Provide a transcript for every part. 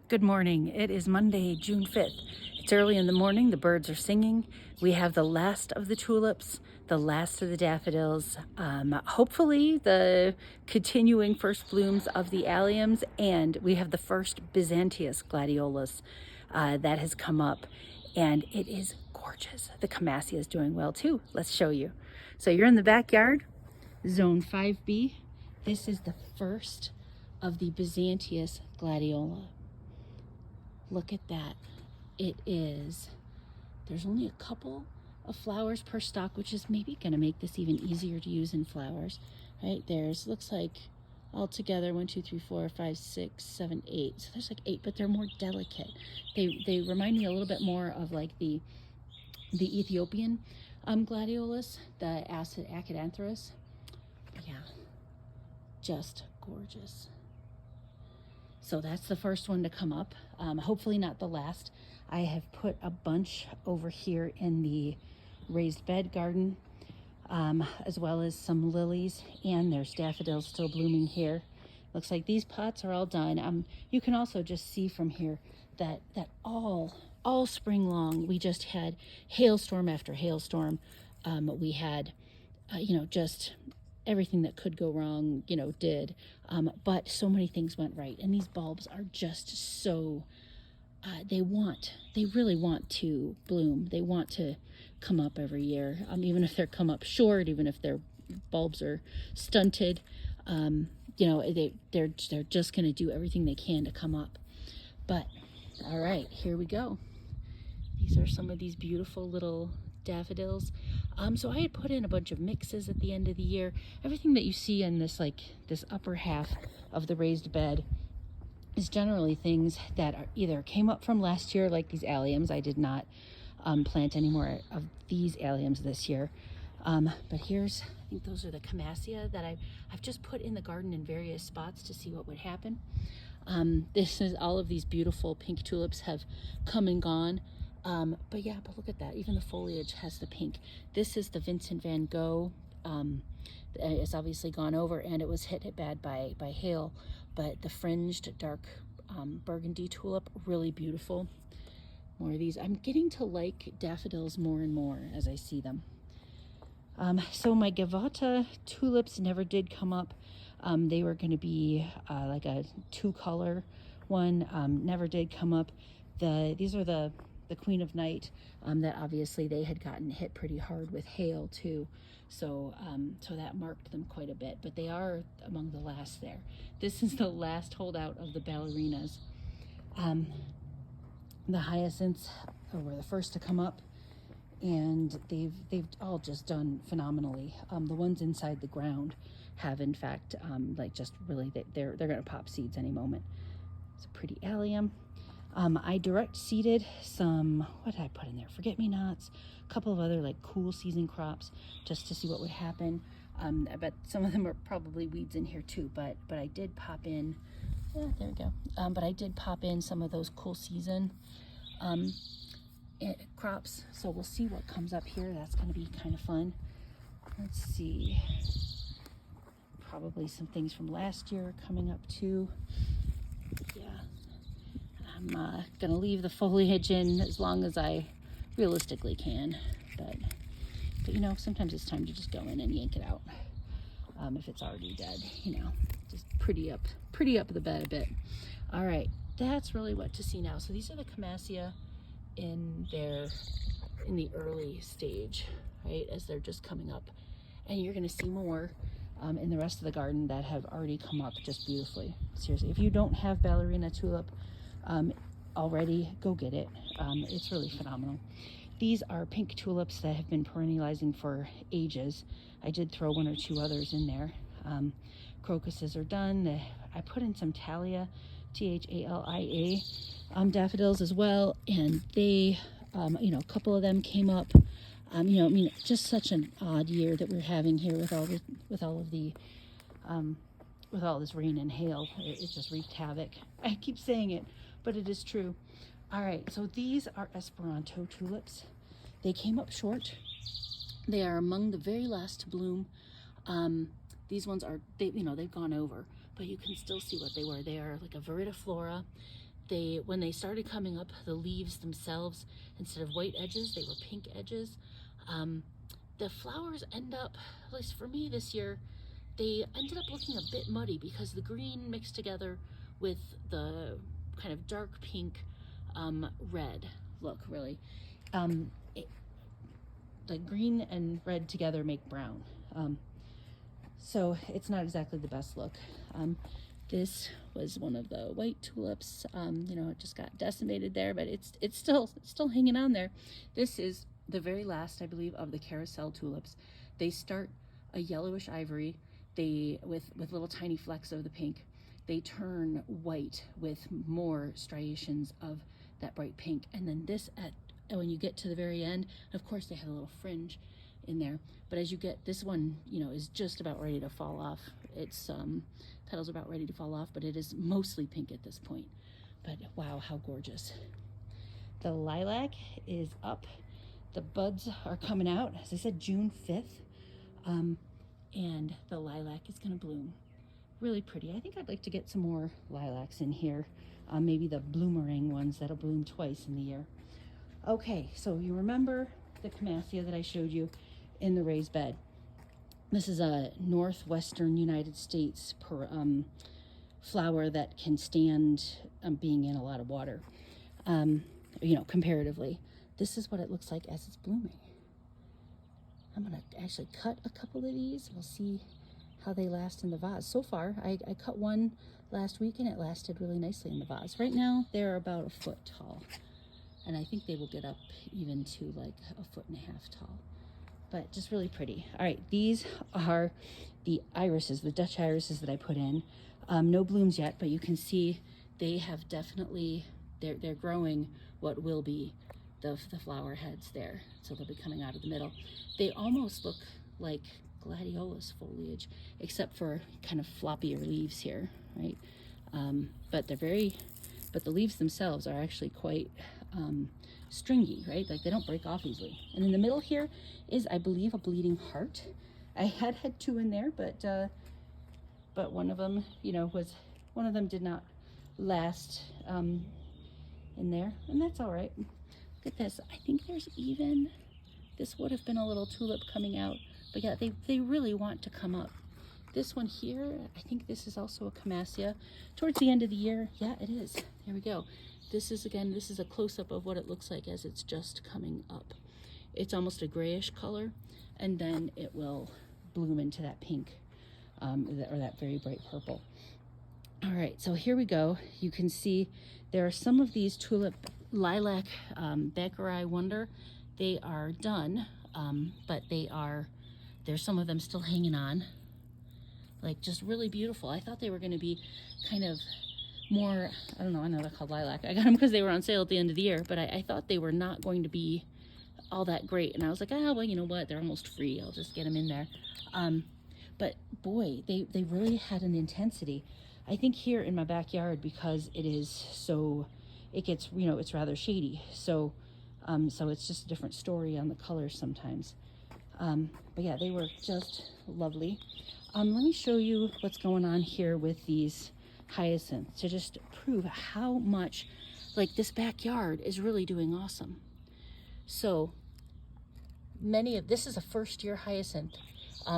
Good morning. It is Monday, June 5th. It's early in the morning. The birds are singing. We have the last of the tulips, the last of the daffodils, hopefully the continuing first blooms of the alliums, and we have the first Byzantius Gladiolus that has come up, and it is gorgeous. The camassia is doing well too. Let's show you. So you're in the backyard, zone 5B. This is the first of the Byzantius Gladiolus. Look at that. It is, there's only a couple of flowers per stalk, which is maybe going to make this even easier to use in flowers. Right, there's, looks like altogether 1, 2, 3, 4, 5, 6, 7, 8. So there's like 8, but they're more delicate. They remind me a little bit more of like the Ethiopian gladiolus, the acidanthus. Yeah, just gorgeous. So that's the first one to come up, hopefully not the last. I have put a bunch over here in the raised bed garden, as well as some lilies, and there's daffodils still blooming here. Looks like these pots are all done. You can also just see from here that all spring long we just had hailstorm after hailstorm. We had, just everything that could go wrong, did. But so many things went right. And these bulbs are just so, they really want to bloom. They want to come up every year. Even if they're come up short, even if their bulbs are stunted, they're just going to do everything they can to come up. But, all right, here we go. These are some of these beautiful little daffodils. So I had put in a bunch of mixes at the end of the year. Everything that you see in this upper half of the raised bed is generally things that either came up from last year, like these alliums. I did not plant any more of these alliums this year. But here's, I think those are the camassia that I've just put in the garden in various spots to see what would happen. This is, all of these beautiful pink tulips have come and gone. But look at that. Even the foliage has the pink. This is the Vincent van Gogh. It's obviously gone over, and it was hit bad by hail. But the fringed dark burgundy tulip, really beautiful. More of these. I'm getting to like daffodils more and more as I see them. So my Gavotta tulips never did come up. They were going to be like a 2-color one. Never did come up. These are the Queen of Night, that obviously they had gotten hit pretty hard with hail too, so that marked them quite a bit, but they are among the last there. This is the last holdout of the ballerinas. The hyacinths were the first to come up, and they've all just done phenomenally. The ones inside the ground have in fact they're going to pop seeds any moment. It's a pretty allium. I direct seeded some, what did I put in there? Forget-me-nots, a couple of other like cool season crops just to see what would happen. I bet some of them are probably weeds in here too, but I did pop in, there we go. But I did pop in some of those cool season crops. So we'll see what comes up here. That's going to be kind of fun. Let's see. Probably some things from last year coming up too. Yeah. I'm going to leave the foliage in as long as I realistically can, but sometimes it's time to just go in and yank it out if it's already dead, just pretty up the bed a bit. All right, that's really what to see now. So these are the camassia in the early stage, right, as they're just coming up, and you're going to see more in the rest of the garden that have already come up just beautifully. Seriously, if you don't have ballerina tulip already, go get it. It's really phenomenal. These are pink tulips that have been perennializing for ages. I did throw 1 or 2 others in there. Crocuses are done. I put in some Thalia, Thalia, daffodils as well, and they, a couple of them came up. Just such an odd year that we're having here with all this rain and hail. It just wreaked havoc. I keep saying it, but it is true. All right, so these are Esperanto tulips. They came up short. They are among the very last to bloom. These ones are, they've gone over, but you can still see what they were. They are like a viridiflora. when they started coming up, the leaves themselves, instead of white edges, they were pink edges. The flowers end up, at least for me this year, they ended up looking a bit muddy because the green mixed together with the kind of dark pink red look, really. The green and red together make brown. So it's not exactly the best look. This was one of the white tulips. You know, it just got decimated there, but it's still hanging on there. This is the very last, I believe, of the carousel tulips. They start a yellowish ivory. They with little tiny flecks of the pink. They turn white with more striations of that bright pink. And then this, when you get to the very end, of course they have a little fringe in there, but as you get, this one, you know, is just about ready to fall off. Its petals are about ready to fall off, but it is mostly pink at this point. But wow, how gorgeous. The lilac is up. The buds are coming out, as I said, June 5th. And the lilac is gonna bloom. Really pretty. I think I'd like to get some more lilacs in here. Maybe the bloomerang ones that'll bloom twice in the year. Okay, so you remember the camassia that I showed you in the raised bed. This is a northwestern United States flower that can stand being in a lot of water, you know, comparatively. This is what it looks like as it's blooming. I'm gonna actually cut a couple of these. We'll see how they last in the vase. So far, I cut one last week and it lasted really nicely in the vase. Right now, they're about a foot tall. And I think they will get up even to like a foot and a half tall, but just really pretty. All right, these are the irises, the Dutch irises that I put in. No blooms yet, but you can see they have definitely, they're growing what will be the flower heads there. So they'll be coming out of the middle. They almost look like gladiolus foliage, except for kind of floppier leaves here, right? But the leaves themselves are actually quite stringy, right? Like they don't break off easily. And in the middle here is, I believe, a bleeding heart. I had two in there, but one of them, you know, one of them did not last in there, and that's all right. Look at this. I think there's even, this would have been a little tulip coming out, but yeah, they really want to come up. This one here, I think this is also a camassia. Towards the end of the year, yeah, it is. There we go. This is a close-up of what it looks like as it's just coming up. It's almost a grayish color, and then it will bloom into that pink, or that very bright purple. All right, so here we go. You can see there are some of these tulip lilac Beckerii Wonder. They are done, but there's some of them still hanging on. Like just really beautiful. I thought they were going to be kind of more, I don't know, I know they're called lilac. I got them because they were on sale at the end of the year, but I thought they were not going to be all that great. And I was like, oh, well, you know what? They're almost free. I'll just get them in there. But boy, they really had an intensity. I think here in my backyard, because it is so, it gets, you know, it's rather shady. So it's just a different story on the colors sometimes. But yeah, they were just lovely. Let me show you what's going on here with these hyacinths to just prove how much, like, this backyard is really doing awesome. So this is a first year hyacinth.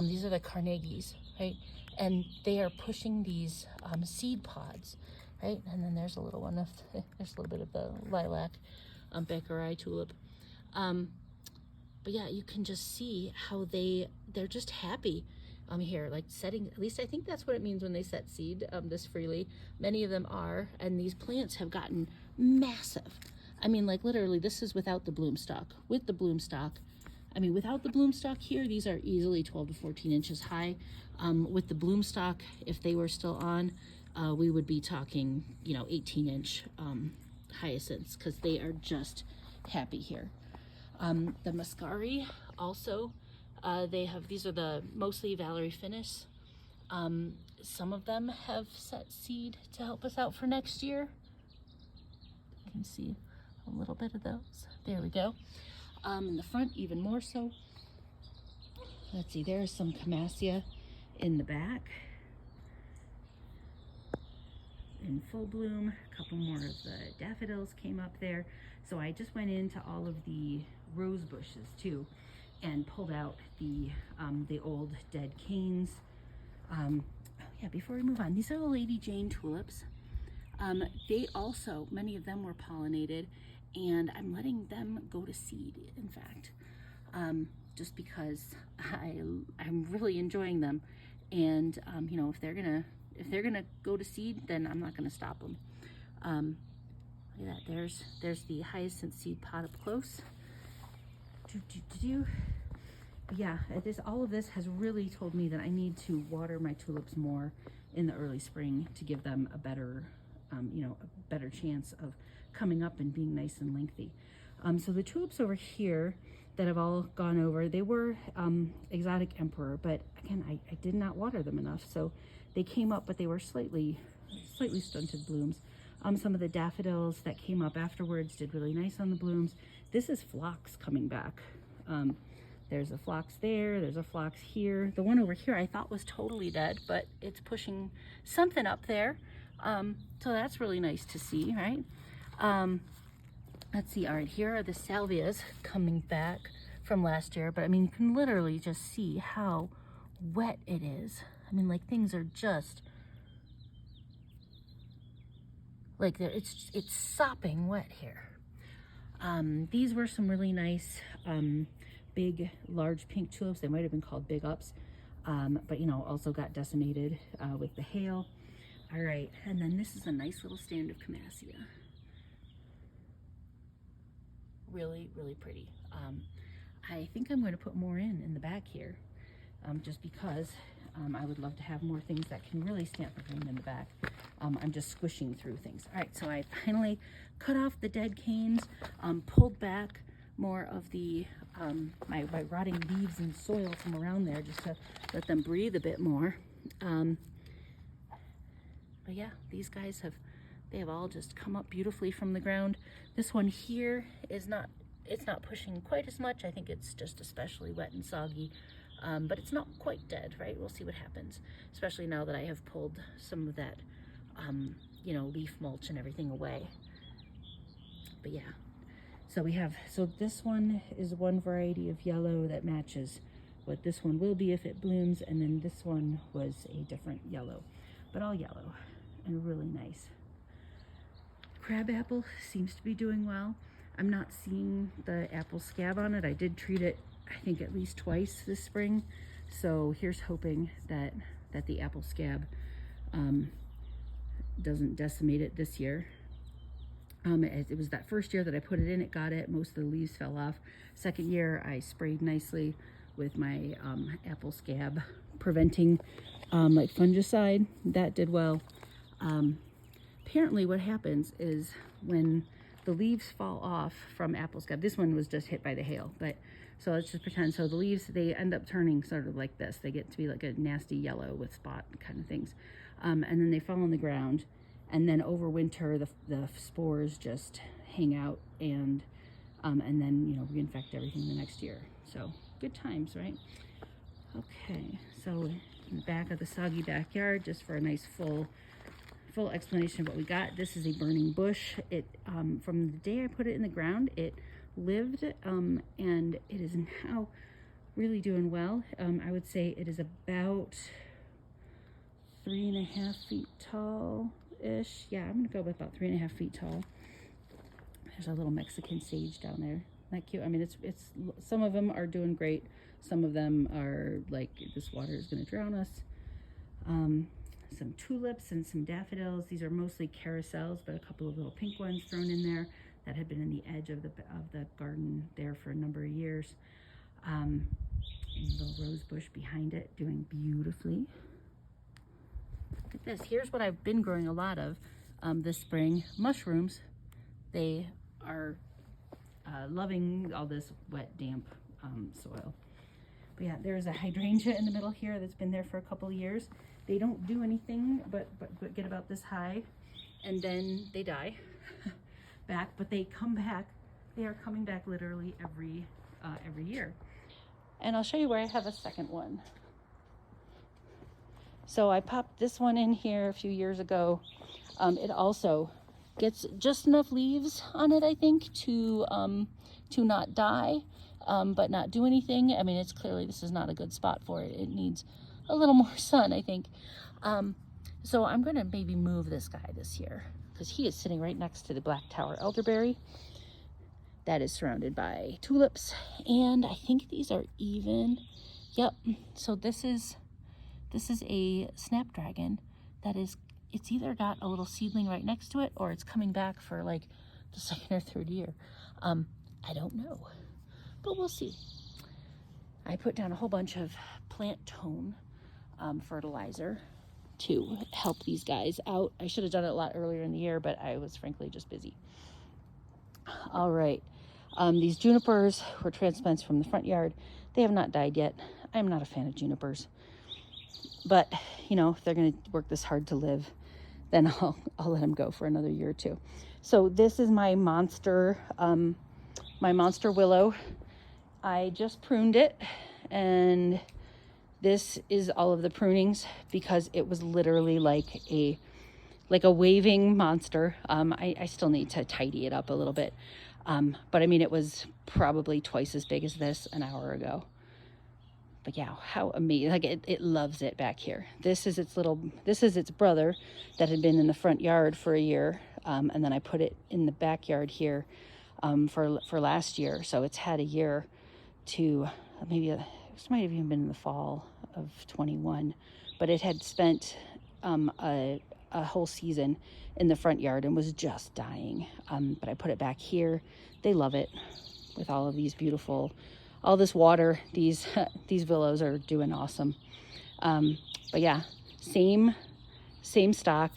These are the Carnegies, right? And they are pushing these seed pods, right? And then there's a little one there's a little bit of the lilac Beckerii tulip. But yeah, you can just see how they're just happy here, like setting, at least I think that's what it means when they set seed this freely. Many of them are, and these plants have gotten massive. I mean, like literally, this is without the bloom stalk. With the bloom stalk, I mean, without the bloom stalk here, these are easily 12 to 14 inches high. With the bloom stalk, if they were still on, we would be talking, you know, 18-inch hyacinths, because they are just happy here. The Muscari also, these are the mostly Valerie Finis. Some of them have set seed to help us out for next year. You can see a little bit of those. There we go. In the front, even more so. Let's see, there's some camassia in the back. in full bloom. A couple more of the daffodils came up there. So I just went into all of the rose bushes too and pulled out the old dead canes. Oh yeah, before we move on, these are the Lady Jane tulips. They also, many of them were pollinated, and I'm letting them go to seed, in fact, just because I'm really enjoying them. And you know, if they're gonna go to seed, then I'm not gonna stop them. Look at that. There's the hyacinth seed pot up close. Yeah, all of this has really told me that I need to water my tulips more in the early spring to give them a better, you know, a better chance of coming up and being nice and lengthy. So the tulips over here that have all gone over, they were exotic emperor, but again, I did not water them enough, so they came up, but they were slightly stunted blooms. Some of the daffodils that came up afterwards did really nice on the blooms. This is phlox coming back. There's a phlox there, there's a phlox here. The one over here I thought was totally dead, but it's pushing something up there. So that's really nice to see, right? Let's see, all right, here are the salvias coming back from last year, but I mean, you can literally just see how wet it is. I mean, like, things are just, like, it's sopping wet here. These were some really nice, big, large pink tulips. They might have been called big ups, but, you know, also got decimated with the hail. All right, and then this is a nice little stand of camassia. Really, really pretty. I think I'm going to put more in the back here, just because I would love to have more things that can really stand for room in the back. I'm just squishing through things. All right, so I finally cut off the dead canes, pulled back more of the my rotting leaves and soil from around there, just to let them breathe a bit more. But yeah, these guys they have all just come up beautifully from the ground. This one here is not, it's not pushing quite as much. I think it's just especially wet and soggy, but it's not quite dead, right? We'll see what happens, especially now that I have pulled some of that, you know, leaf mulch and everything away. But yeah, so this one is one variety of yellow that matches what this one will be if it blooms, and then this one was a different yellow, but all yellow and really nice. Crabapple seems to be doing well. I'm not seeing the apple scab on it. I did treat it, I think, at least twice this spring. So here's hoping that the apple scab doesn't decimate it this year. It was that first year that I put it in, it got it. Most of the leaves fell off. Second year, I sprayed nicely with my apple scab preventing like fungicide. That did well. Apparently what happens is when the leaves fall off from apple scab, this one was just hit by the hail, but so let's just pretend, so the leaves, they end up turning sort of like this. They get to be like a nasty yellow with spot kind of things. And then they fall on the ground, and then over winter, the spores just hang out and then, you know, reinfect everything the next year. So good times, right? Okay, so in the back of the soggy backyard, just for a nice full explanation of what we got. This is a burning bush. It from the day I put it in the ground, it lived, and it is now really doing well. I would say it is about 3.5 feet tall-ish. Yeah, I'm gonna go with about 3.5 feet tall. There's a little Mexican sage down there. Isn't that cute? I mean, it's some of them are doing great. Some of them are like, this water is gonna drown us. Some tulips and some daffodils. These are mostly carousels, but a couple of little pink ones thrown in there that had been in the edge of the garden there for a number of years. And a little rose bush behind it doing beautifully. Look at this. Here's what I've been growing a lot of this spring. Mushrooms. They are loving all this wet, damp soil. But yeah, there's a hydrangea in the middle here that's been there for a couple of years. They don't do anything but get about this high, and then they die back, but they come back. They are coming back literally every year. And I'll show you where I have a second one. So I popped this one in here a few years ago. It also gets just enough leaves on it, I think, to not die, but not do anything. I mean, it's clearly, this is not a good spot for it. It needs a little more sun, I think. So I'm gonna maybe move this guy this year because he is sitting right next to the Black Tower elderberry that is surrounded by tulips. And I think these are even, yep. So this is a snapdragon that is, it's either got a little seedling right next to it or it's coming back for like the second or third year. I don't know, but we'll see. I put down a whole bunch of plant tone fertilizer to help these guys out. I should have done it a lot earlier in the year, but I was frankly just busy. All right, these junipers were transplants from the front yard. They have not died yet. I'm not a fan of junipers, but you know, if they're gonna work this hard to live, then I'll let them go for another year or two. So this is my monster willow. I just pruned it, and this is all of the prunings because it was literally like a waving monster. I still need to tidy it up a little bit. But I mean, it was probably twice as big as this an hour ago. But yeah, how amazing. Like it loves it back here. This is its brother that had been in the front yard for a year. And then I put it in the backyard here for last year. So it's had a year to maybe, this might have even been in the fall of 21, but it had spent a whole season in the front yard and was just dying. But I put it back here. They love it with all of these beautiful, all this water. These willows are doing awesome. But yeah, same stock,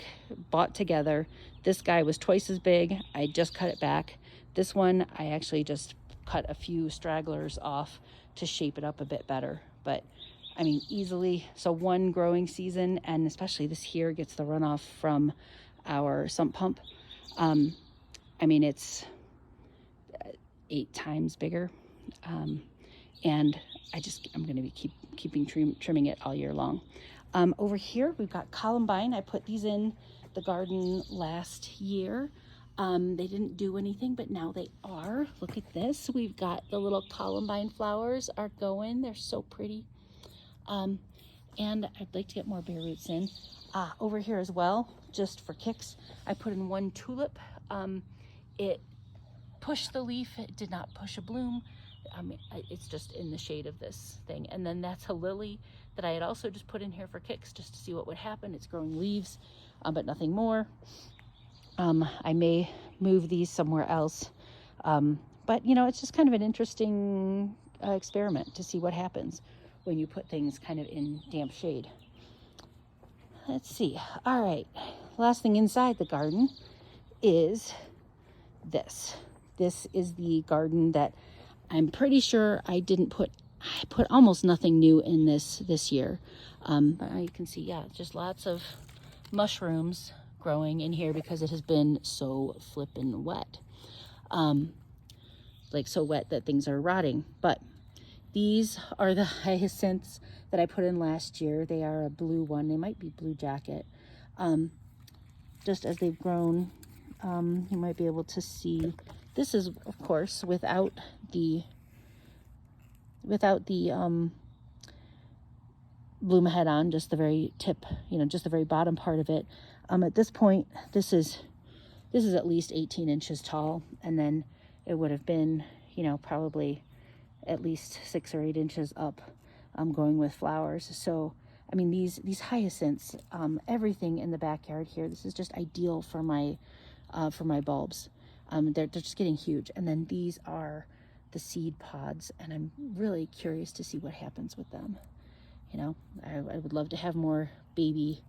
bought together. This guy was twice as big. I just cut it back. This one, I actually just cut a few stragglers off to shape it up a bit better. But I mean, easily, so one growing season, and especially this here gets the runoff from our sump pump. I mean, it's 8 times bigger. And I'm going to be keeping trimming it all year long. Over here, we've got columbine. I put these in the garden last year. They didn't do anything, but now they are. Look at this. We've got the little columbine flowers are going. They're so pretty. And I'd like to get more bare roots in. Over here as well, just for kicks, I put in one tulip. It pushed the leaf. It did not push a bloom. It's just in the shade of this thing. And then that's a lily that I had also just put in here for kicks just to see what would happen. It's growing leaves, but nothing more. I may move these somewhere else. But you know, it's just kind of an interesting experiment to see what happens when you put things kind of in damp shade. Let's see. All right. Last thing inside the garden is this. This is the garden that I'm pretty sure I put almost nothing new in this year. But you can see, yeah, just lots of mushrooms growing in here because it has been so flippin' wet. Like so wet that things are rotting. But these are the hyacinths that I put in last year. They are a blue one. They might be blue jacket. Just as they've grown, you might be able to see. This is, of course, without the bloom head on, just the very tip, just the very bottom part of it. At this point, this is at least 18 inches tall, and then it would have been, probably at least 6 or 8 inches up, going with flowers. So, I mean, these hyacinths, everything in the backyard here, this is just ideal for my bulbs. They're just getting huge. And then these are the seed pods, and I'm really curious to see what happens with them. I would love to have more baby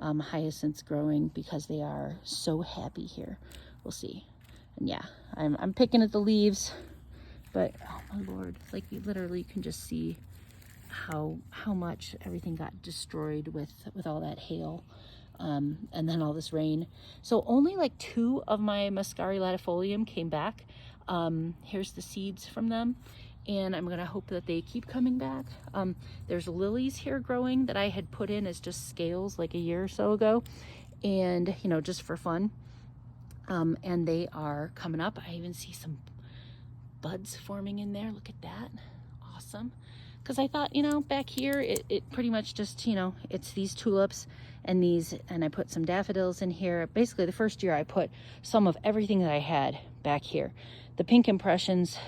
hyacinths growing because they are so happy here. We'll see. And yeah, I'm picking at the leaves, but oh my Lord, like you literally can just see how much everything got destroyed with all that hail. And then all this rain. So only like 2 of my Muscari latifolium came back. Here's the seeds from them, and I'm gonna hope that they keep coming back. There's lilies here growing that I had put in as just scales like a year or so ago, and, you know, just for fun. And they are coming up. I even see some buds forming in there. Look at that. Awesome. Because I thought, you know, back here, it pretty much just, you know, it's these tulips and these, and I put some daffodils in here. Basically, the first year I put some of everything that I had back here. The pink impressions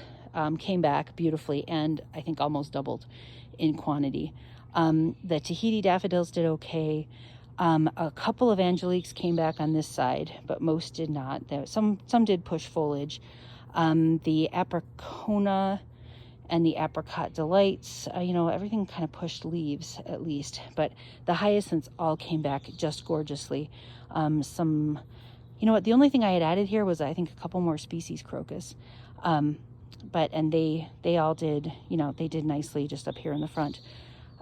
came back beautifully, and I think almost doubled in quantity. The Tahiti daffodils did okay. A couple of angeliques came back on this side, but most did not. Some did push foliage. The apricona and the apricot delights, you know, everything kind of pushed leaves at least, but the hyacinths all came back just gorgeously. Some, you know what, the only thing I had added here was I think a couple more species crocus. And they all did, you know, they did nicely just up here in the front.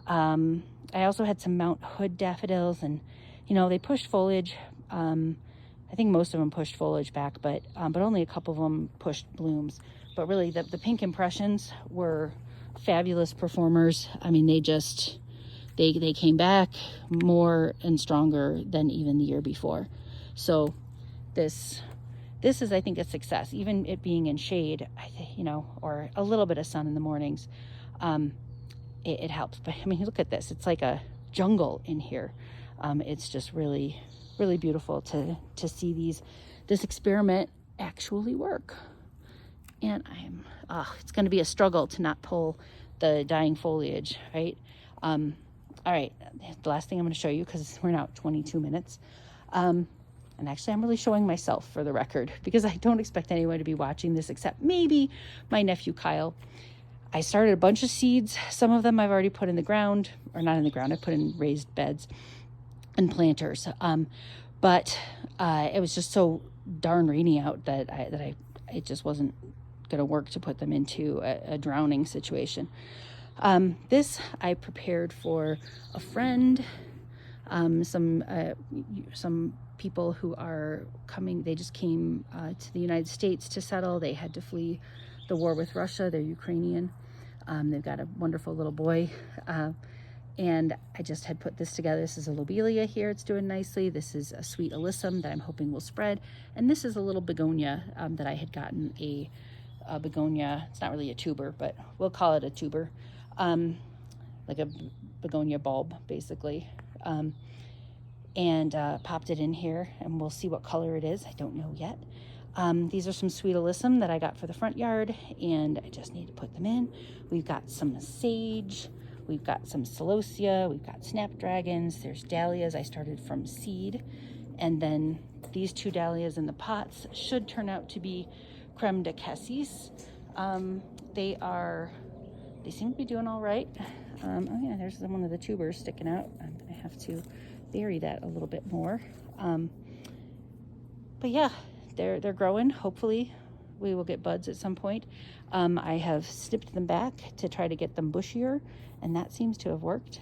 I also had some Mount Hood daffodils, and, you know, they pushed foliage. I think most of them pushed foliage back, but only a couple of them pushed blooms. But really, the pink impressions were fabulous performers. I mean, they came back more and stronger than even the year before. So this is, I think, a success. Even it being in shade, you know, or a little bit of sun in the mornings, it helps. But I mean, look at this. It's like a jungle in here. It's just really, really beautiful to see this experiment actually work. And it's going to be a struggle to not pull the dying foliage, right? All right, the last thing I'm going to show you, because we're now at 22 minutes. And actually, I'm really showing myself for the record, because I don't expect anyone to be watching this except maybe my nephew Kyle. I started a bunch of seeds. Some of them I've already put in the ground, or not in the ground. I put in raised beds and planters. But it was just so darn rainy out that it just wasn't going to work to put them into a drowning situation. This I prepared for a friend, some people who are coming. They just came to the United States to settle. They had to flee the war with Russia. They're Ukrainian. They've got a wonderful little boy. And I just had put this together. This is a lobelia here. It's doing nicely. This is a sweet alyssum that I'm hoping will spread. And this is a little begonia that I had gotten a begonia. It's not really a tuber, but we'll call it a tuber. Like a begonia bulb, basically. And popped it in here, and we'll see what color it is. I don't know yet. These are some sweet alyssum that I got for the front yard, and I just need to put them in. We've got some sage. We've got some celosia, we've got snapdragons, there's dahlias I started from seed, and then these two dahlias in the pots should turn out to be creme de cassis. They seem to be doing all right. Oh yeah, there's one of the tubers sticking out. I'm gonna have to bury that a little bit more. But yeah, they're growing. Hopefully we will get buds at some point. I have snipped them back to try to get them bushier, and that seems to have worked.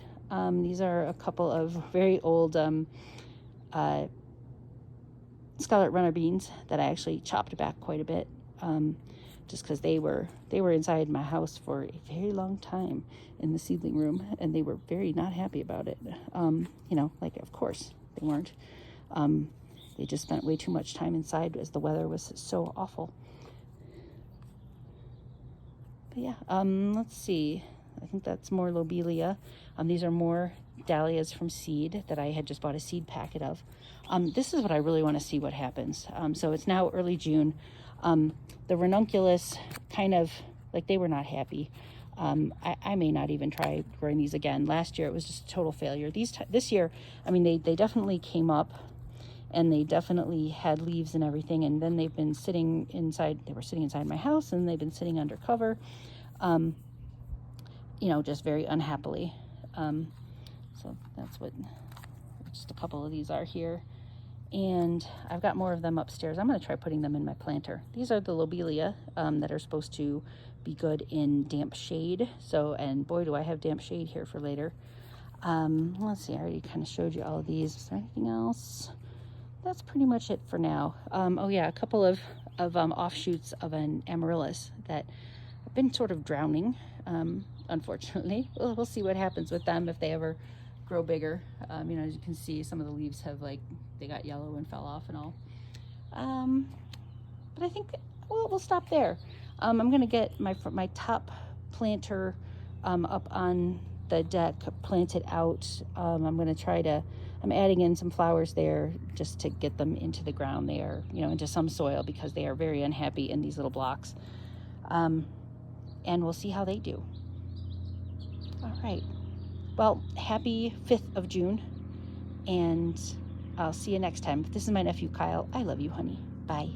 These are a couple of very old scarlet runner beans that I actually chopped back quite a bit, just because they were inside my house for a very long time in the seedling room, and they were very not happy about it. You know, like, of course they weren't. They just spent way too much time inside as the weather was so awful. But yeah, let's see. I think that's more lobelia. These are more dahlias from seed that I had just bought a seed packet of. This is what I really want to see what happens. So it's now early June. The ranunculus kind of, like, they were not happy. I may not even try growing these again. Last year it was just a total failure. This year, I mean, they definitely came up, and they definitely had leaves and everything, and then they've been sitting inside. They were sitting inside my house, and they've been sitting under cover, you know, just very unhappily. So that's what just a couple of these are here. And I've got more of them upstairs. I'm going to try putting them in my planter. These are the lobelia that are supposed to be good in damp shade. So, and boy, do I have damp shade here for later. Let's see, I already kind of showed you all of these. Is there anything else? That's pretty much it for now. Oh yeah, a couple of offshoots of an amaryllis that have been sort of drowning, unfortunately. We'll see what happens with them if they ever grow bigger. You know, as you can see, some of the leaves have like they got yellow and fell off and all. But I think we'll stop there. I'm gonna get my top planter up on the deck, planted out. I'm adding in some flowers there just to get them into the ground there, into some soil, because they are very unhappy in these little blocks. And we'll see how they do. All right. Well, happy 5th of June, and I'll see you next time. This is my nephew, Kyle. I love you, honey. Bye.